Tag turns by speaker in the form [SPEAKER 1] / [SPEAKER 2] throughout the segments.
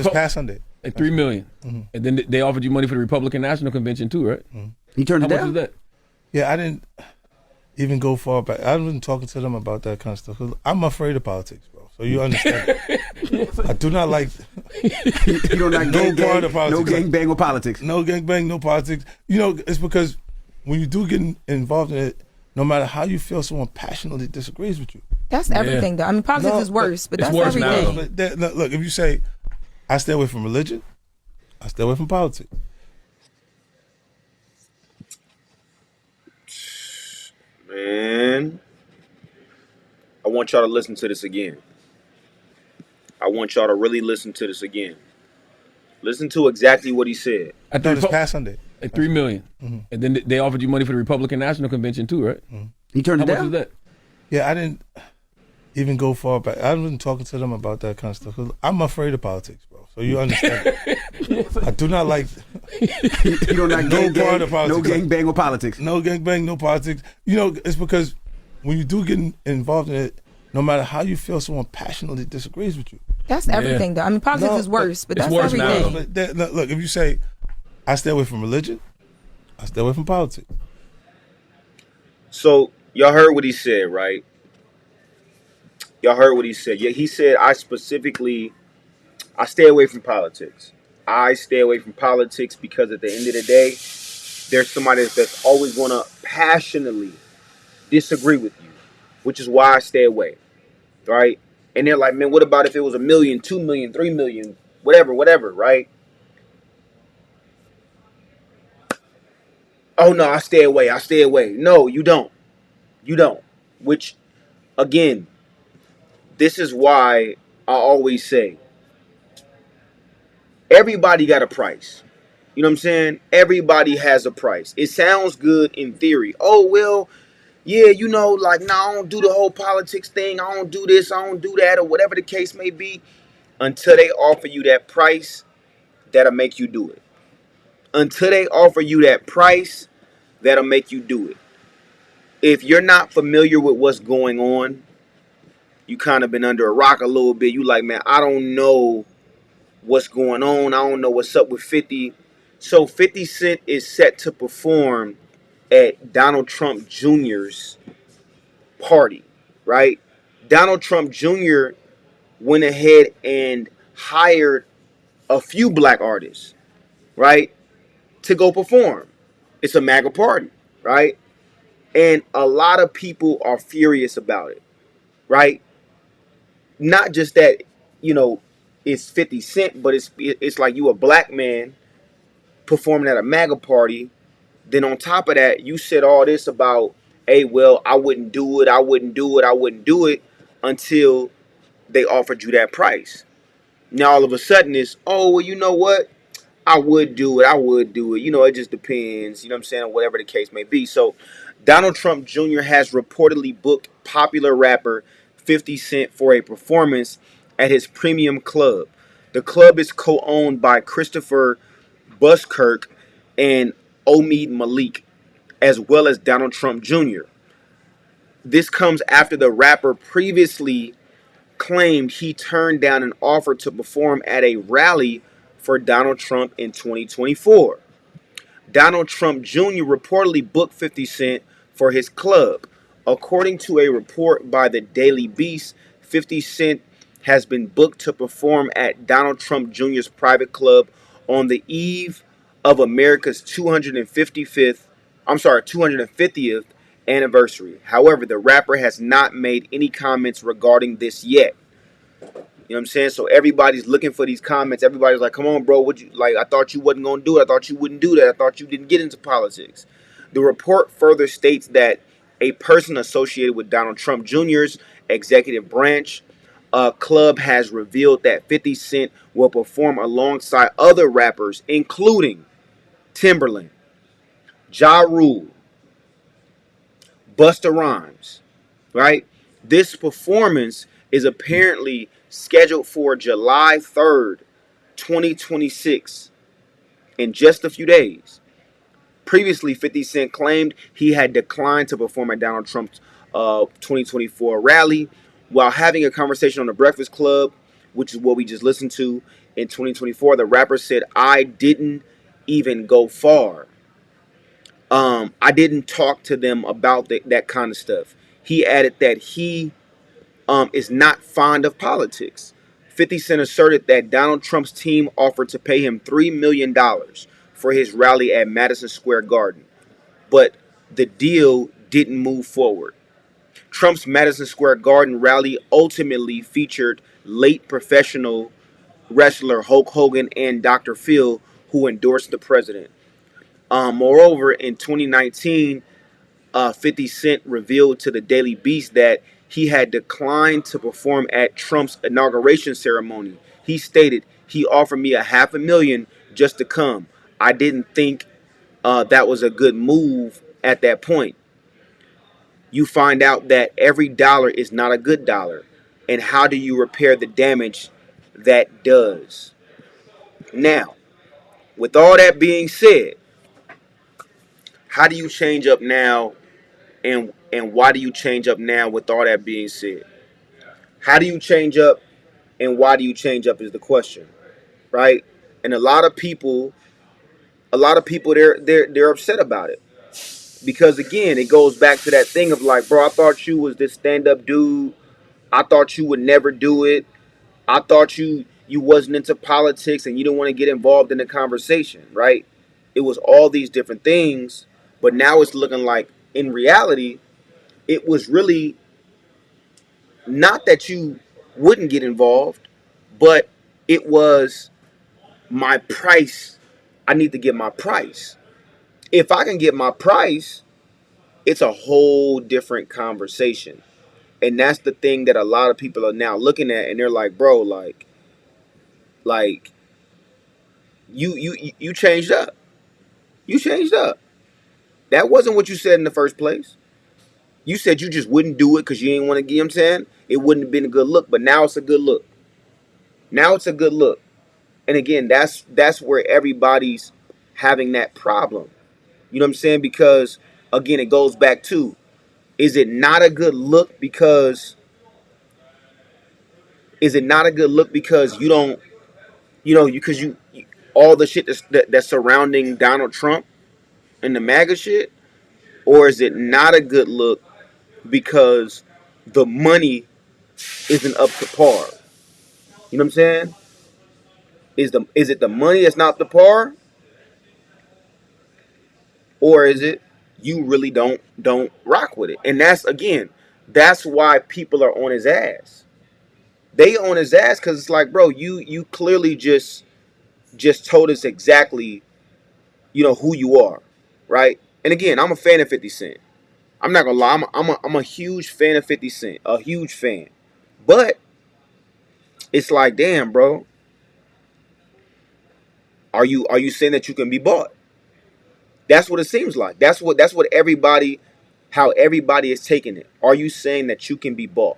[SPEAKER 1] This past Sunday.
[SPEAKER 2] Like $3 million. And then they offered you money for the Republican National Convention too, right?
[SPEAKER 3] You turned it
[SPEAKER 2] How
[SPEAKER 3] down?
[SPEAKER 2] much was that?
[SPEAKER 1] Yeah, I didn't even go far back. I've been talking to them about that kind of stuff. 'Cause I'm afraid of politics, bro. So you understand. I do not like
[SPEAKER 3] You don't like
[SPEAKER 1] no part of
[SPEAKER 3] no
[SPEAKER 1] politics.
[SPEAKER 3] gang bang with politics.
[SPEAKER 1] No gangbang, no politics. You know, it's because when you do get involved in it, no matter how you feel, someone passionately disagrees with you.
[SPEAKER 4] That's everything, though. I mean, politics
[SPEAKER 1] No,
[SPEAKER 4] is worse, but
[SPEAKER 2] it's
[SPEAKER 4] that's
[SPEAKER 2] worse now.
[SPEAKER 4] everything.
[SPEAKER 1] But look, if you say, I stay away from religion, I stay away from politics.
[SPEAKER 5] Man, I want y'all to listen to this again. I want y'all to really listen to this again. Listen to exactly what he said.
[SPEAKER 2] At
[SPEAKER 1] No, this past Sunday.
[SPEAKER 2] Like $3 million. And then they offered you money for the Republican National Convention too, right?
[SPEAKER 3] You turned
[SPEAKER 2] How
[SPEAKER 3] it
[SPEAKER 2] much
[SPEAKER 3] down?
[SPEAKER 2] was that?
[SPEAKER 1] Yeah, I didn't even go far back. I've been talking to them about that kind of stuff. 'Cause I'm afraid of politics, bro. So you understand. I do not like
[SPEAKER 3] You don't like
[SPEAKER 1] no
[SPEAKER 3] gang
[SPEAKER 1] part of politics.
[SPEAKER 3] no gang bang with politics.
[SPEAKER 1] no gangbang, no politics. You know, it's because when you do get involved in it, no matter how you feel, someone passionately disagrees with you.
[SPEAKER 4] That's everything, though. I mean, politics
[SPEAKER 1] No,
[SPEAKER 4] is worse, but
[SPEAKER 2] it's
[SPEAKER 4] that's
[SPEAKER 2] worse now.
[SPEAKER 4] everything.
[SPEAKER 1] But look, if you say, I stay away from religion, I stay away from politics.
[SPEAKER 5] So y'all heard what he said, right? Y'all heard what he said. Yeah, he said I stay away from politics. I stay away from politics because at the end of the day, there's somebody that's always going to passionately disagree with you, which is why I stay away, right? And they're like, man, what about if it was $1 million, $2 million, $3 million, whatever, right? Oh no, I stay away. No, you don't. Which, again, this is why I always say, everybody got a price. You know what I'm saying? Everybody has a price. It sounds good in theory. Oh, well, yeah, you know, like, no, I don't do the whole politics thing. I don't do this, I don't do that, or whatever the case may be. Until they offer you that price, that'll make you do it. Until they offer you that price, that'll make you do it. If you're not familiar with what's going on, you kind of been under a rock a little bit. You like, man, I don't know what's going on. I don't know what's up with 50. So 50 Cent is set to perform at Donald Trump Jr.'s party, right? Donald Trump Jr. went ahead and hired a few black artists, right, to go perform. It's a MAGA party, right? And a lot of people are furious about it, right? Not just that, you know, it's 50 Cent, but it's like you a black man performing at a MAGA party. Then on top of that, you said all this about, hey, well, I wouldn't do it until they offered you that price. Now all of a sudden it's, oh, well, you know what? I would do it. You know, it just depends, you know what I'm saying, or whatever the case may be. So Donald Trump Jr. has reportedly booked popular rapper 50 Cent for a performance at his premium club. The club is co-owned by Christopher Buskirk and Omid Malik, as well as Donald Trump Jr. This comes after the rapper previously claimed he turned down an offer to perform at a rally for Donald Trump in 2024. Donald Trump Jr. reportedly booked 50 Cent for his club. According to a report by the Daily Beast, 50 Cent has been booked to perform at Donald Trump Jr.'s private club on the eve of America's 250th anniversary. However, the rapper has not made any comments regarding this yet. You know what I'm saying? So everybody's looking for these comments. Everybody's like, come on, bro. What you like? I thought you wasn't going to do it. I thought you wouldn't do that. I thought you didn't get into politics. The report further states that a person associated with Donald Trump Jr.'s executive branch club has revealed that 50 Cent will perform alongside other rappers, including Timberland, Ja Rule, Busta Rhymes, right? This performance is apparently scheduled for July 3rd, 2026, in just a few days. Previously, 50 Cent claimed he had declined to perform at Donald Trump's 2024 rally while having a conversation on the Breakfast Club, which is what we just listened to in 2024, the rapper said, "I didn't even go far. I didn't talk to them about that kind of stuff." He added that he is not fond of politics. 50 Cent asserted that Donald Trump's team offered to pay him $3 million for his rally at Madison Square Garden, but the deal didn't move forward. Trump's Madison Square Garden rally ultimately featured late professional wrestler Hulk Hogan and Dr. Phil, who endorsed the president. Moreover, in 2019, 50 Cent revealed to the Daily Beast that he had declined to perform at Trump's inauguration ceremony. He stated, "He offered me $500,000 just to come. I didn't think that was a good move at that point." You find out that every dollar is not a good dollar. And how do you repair the damage that does? Now, with all that being said, how do you change up now, and why do you change up now with all that being said? How do you change up and why do you change up is the question, right? And a lot of people they're upset about it. Because again, it goes back to that thing of like, bro, I thought you was this stand-up dude. I thought you would never do it. I thought you wasn't into politics and you didn't want to get involved in the conversation, right? It was all these different things, but now it's looking like in reality, it was really not that you wouldn't get involved, but it was my price. I need to get my price. If I can get my price, it's a whole different conversation. And that's the thing that a lot of people are now looking at, and they're like, bro, like you changed up. You changed up. That wasn't what you said in the first place. You said you just wouldn't do it because you didn't want to, you know what I'm saying? It wouldn't have been a good look, but now it's a good look. Now it's a good look. And again, that's where everybody's having that problem. You know what I'm saying? Because again, it goes back to, is it not a good look because you don't, because you all the shit that's surrounding Donald Trump and the MAGA shit? Or is it not a good look because the money isn't up to par? You know what I'm saying? Is it the money that's not up to par? Or is it you really don't rock with it? And that's why people are on his ass. They on his ass because it's like, bro, you clearly just told us exactly, who you are, right? And again, I'm a fan of 50 Cent. I'm not gonna lie, I'm a huge fan of 50 Cent, a huge fan. But it's like, damn, bro, are you saying that you can be bought? That's what it seems like. That's what how everybody is taking it. Are you saying that you can be bought?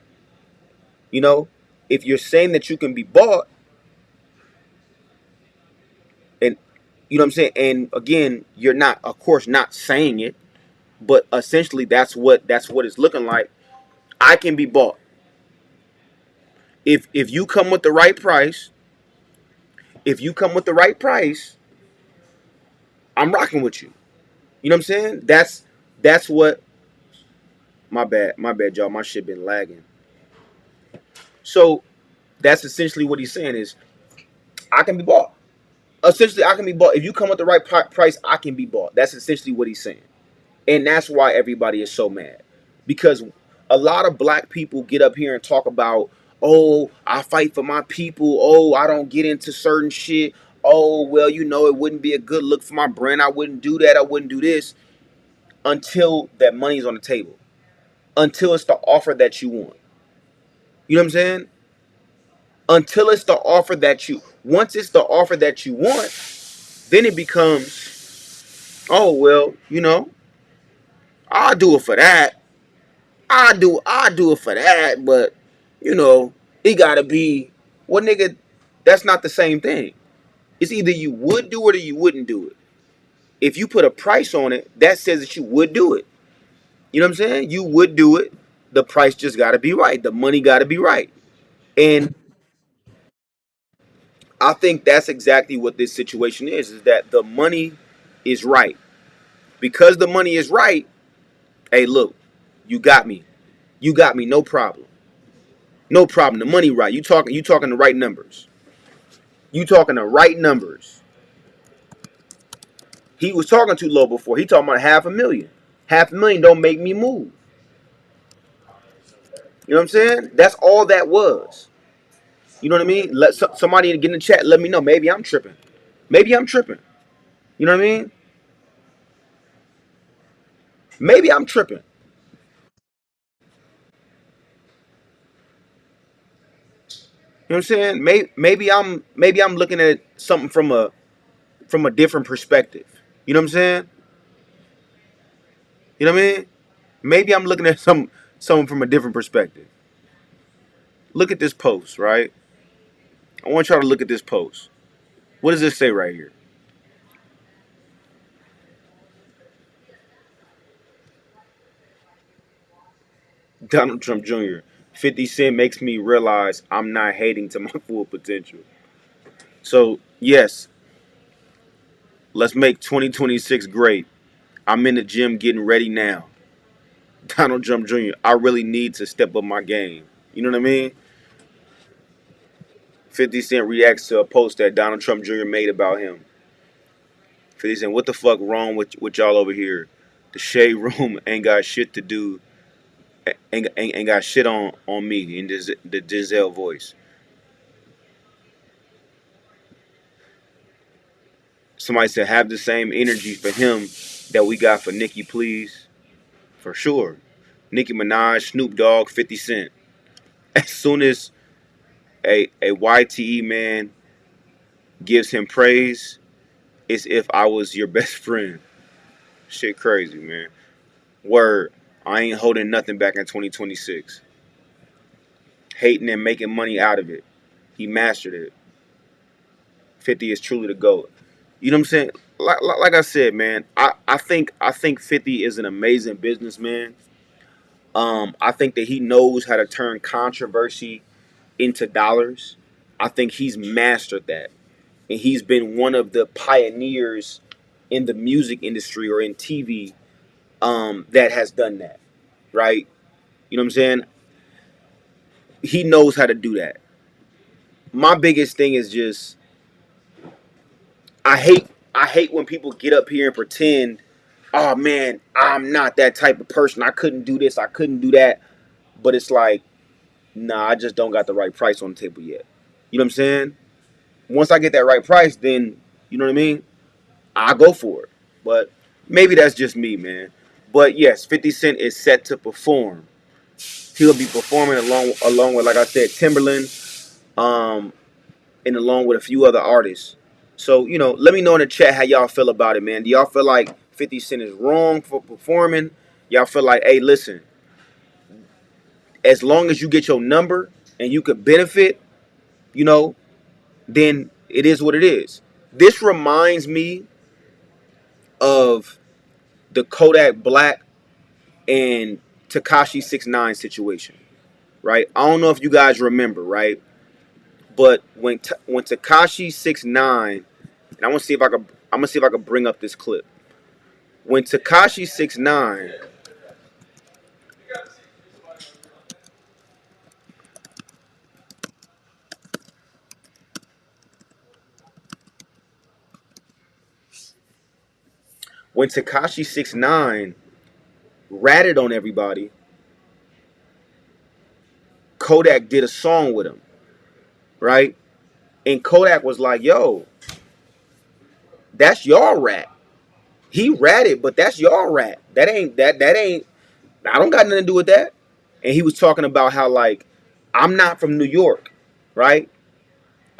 [SPEAKER 5] If you're saying that you can be bought, and you know what I'm saying, and again, you're not, of course, not saying it, but essentially that's what it's looking like. I can be bought. If you come with the right price, I'm rocking with you. You know what I'm saying? That's what. My bad, y'all. My shit been lagging. So that's essentially what he's saying is, I can be bought. Essentially, I can be bought. If you come with the right price, I can be bought. That's essentially what he's saying. And that's why everybody is so mad. Because a lot of black people get up here and talk about, oh, I fight for my people. Oh, I don't get into certain shit. Oh, well, it wouldn't be a good look for my brand. I wouldn't do that. I wouldn't do this. Until that money's on the table. Until it's the offer that you want. You know what I'm saying? Until it's the offer that once it's the offer that you want, then it becomes, oh, well, I'll do it for that. I'll do it for that, but, it gotta be, well, nigga, that's not the same thing. It's either you would do it or you wouldn't do it. If you put a price on it, that says that you would do it. You know what I'm saying? You would do it. The price just gotta be right. The money gotta be right. And I think that's exactly what this situation is that the money is right. Because the money is right, hey, look, you got me. You got me, no problem. No problem. The money right. You talking the right numbers. You talking the right numbers. He was talking too low before. He talking about 500,000. 500,000 don't make me move. You know what I'm saying? That's all that was. You know what I mean? Let somebody get in the chat. Let me know. Maybe I'm tripping. Maybe I'm tripping. You know what I mean? Maybe I'm tripping. You know what I'm saying? Maybe I'm looking at something from a different perspective. You know what I'm saying? You know what I mean? Maybe I'm looking at something from a different perspective. Look at this post, right? I want y'all to look at this post. What does this say right here? Donald Trump Jr. 50 Cent makes me realize I'm not hating to my full potential. So, yes, let's make 2026 great. I'm in the gym getting ready now. Donald Trump Jr., I really need to step up my game. You know what I mean? 50 Cent reacts to a post that Donald Trump Jr. made about him. 50 Cent, what the fuck wrong with y'all over here? The shade room ain't got shit to do, ain't got shit on me in the Denzel voice. Somebody said have the same energy for him that we got for Nicki, please. For sure. Nicki Minaj, Snoop Dogg, 50 Cent. As soon as a YTE man gives him praise, it's if I was your best friend. Shit crazy, man. Word. I ain't holding nothing back in 2026. Hating and making money out of it. He mastered it. 50 is truly the GOAT. You know what I'm saying? Like I said, man, I think 50 is an amazing businessman. I think that he knows how to turn controversy into dollars. I think he's mastered that. And he's been one of the pioneers in the music industry or in TV that has done that. Right? You know what I'm saying? He knows how to do that. My biggest thing is just I hate when people get up here and pretend, oh man, I'm not that type of person. I couldn't do this, I couldn't do that. But it's like, nah, I just don't got the right price on the table yet. You know what I'm saying? Once I get that right price, then you know what I mean? I go for it. But maybe that's just me, man. But yes, 50 Cent is set to perform. He'll be performing along with, like I said, Timberland, and along with a few other artists. So, let me know in the chat how y'all feel about it, man. Do y'all feel like 50 Cent is wrong for performing? Y'all feel like, hey, listen, as long as you get your number and you could benefit, then it is what it is. This reminds me of the Kodak Black and Tekashi 6ix9ine situation, right? I don't know if you guys remember, right? But when Tekashi 6ix9ine, and I'm gonna see if I can bring up this clip. When Tekashi 6ix9ine when Tekashi 6ix9ine ratted on everybody, Kodak did a song with him, right? And Kodak was like, yo, that's y'all rat. He ratted, but that's y'all rat. That ain't I don't got nothing to do with that. And he was talking about how, like, I'm not from New York, right?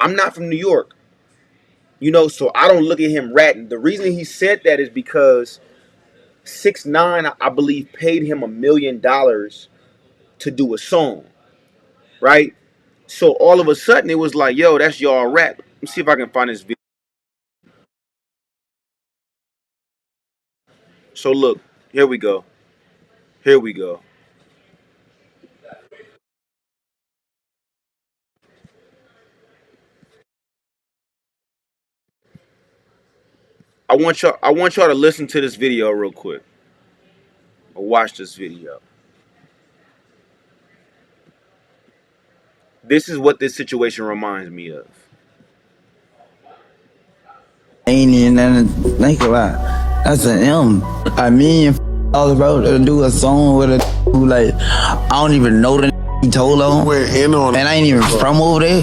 [SPEAKER 5] I'm not from New York. So I don't look at him ratting. The reason he said that is because 6ix9ine, I believe, paid him $1 million to do a song, right? So all of a sudden it was like, yo, that's y'all rap. Let me see if I can find this video. So look, here we go. Here we go. I want y'all to listen to this video real quick. Or watch this video. This is what this situation reminds me of.
[SPEAKER 6] Ain't even nothing to think about. That's an M. I mean, all about to do a song with a who like I don't even know the he told on.
[SPEAKER 7] We're in on
[SPEAKER 6] Man, I ain't even from over there.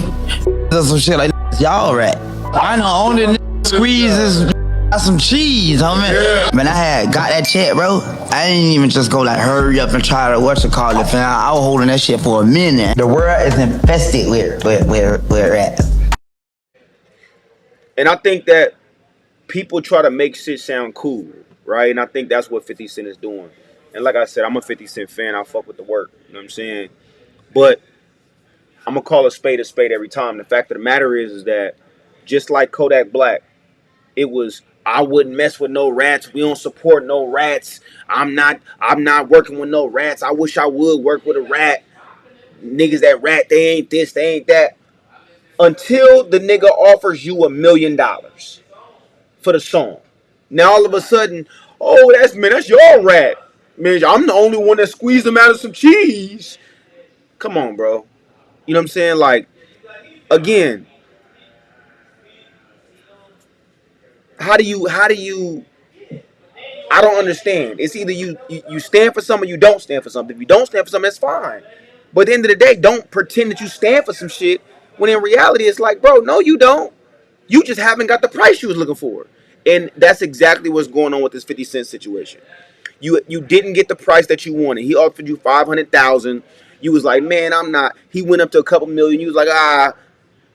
[SPEAKER 6] There's some shit like y'all rat. I know only squeeze is got some cheese, homie. Yeah. Man, I had got that check, bro. I didn't even just go like hurry up and try to whatchamacallit, fam. I was holding that shit for a minute. The world is infested with rats.
[SPEAKER 5] And I think that people try to make shit sound cool, right? And I think that's what 50 Cent is doing. And like I said, I'm a 50 Cent fan. I fuck with the work. You know what I'm saying? But I'm going to call a spade every time. The fact of the matter is that just like Kodak Black, it was, I wouldn't mess with no rats. We don't support no rats. I'm not working with no rats. I wish I would work with a rat. Niggas that rat, they ain't this, they ain't that. Until the nigga offers you $1 million for the song. Now all of a sudden, oh, that's your rat. Man, I'm the only one that squeezed him out of some cheese. Come on, bro. You know what I'm saying? Like, again, how do you I don't understand. It's either you stand for something or you don't stand for something. If you don't stand for something, that's fine. But at the end of the day, don't pretend that you stand for some shit when in reality it's like, bro, no, you don't. You just haven't got the price you was looking for. And that's exactly what's going on with this 50 Cent situation. You didn't get the price that you wanted. He offered you $500,000. You was like, man, I'm not. He went up to a couple million. You was like, ah.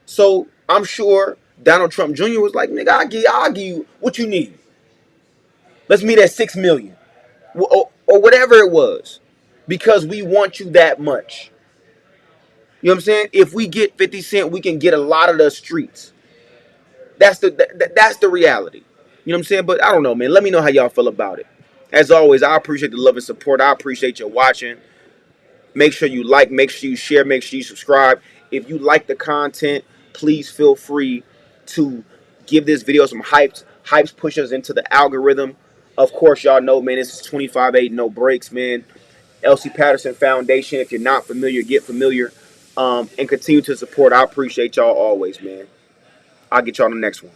[SPEAKER 5] So I'm sure Donald Trump Jr. was like, nigga, I'll give you what you need. Let's meet at 6 million. Or whatever it was. Because we want you that much. You know what I'm saying? If we get 50 Cent, we can get a lot of the streets. That's the reality. You know what I'm saying? But I don't know, man. Let me know how y'all feel about it. As always, I appreciate the love and support. I appreciate you watching. Make sure you like, make sure you share, make sure you subscribe. If you like the content, please feel free to give this video some hypes. Hypes push us into the algorithm. Of course, y'all know, man, this is 25/8, no breaks, man. LC Patterson Foundation. If you're not familiar, get familiar. And continue to support. I appreciate y'all always, man. I'll get y'all on the next one.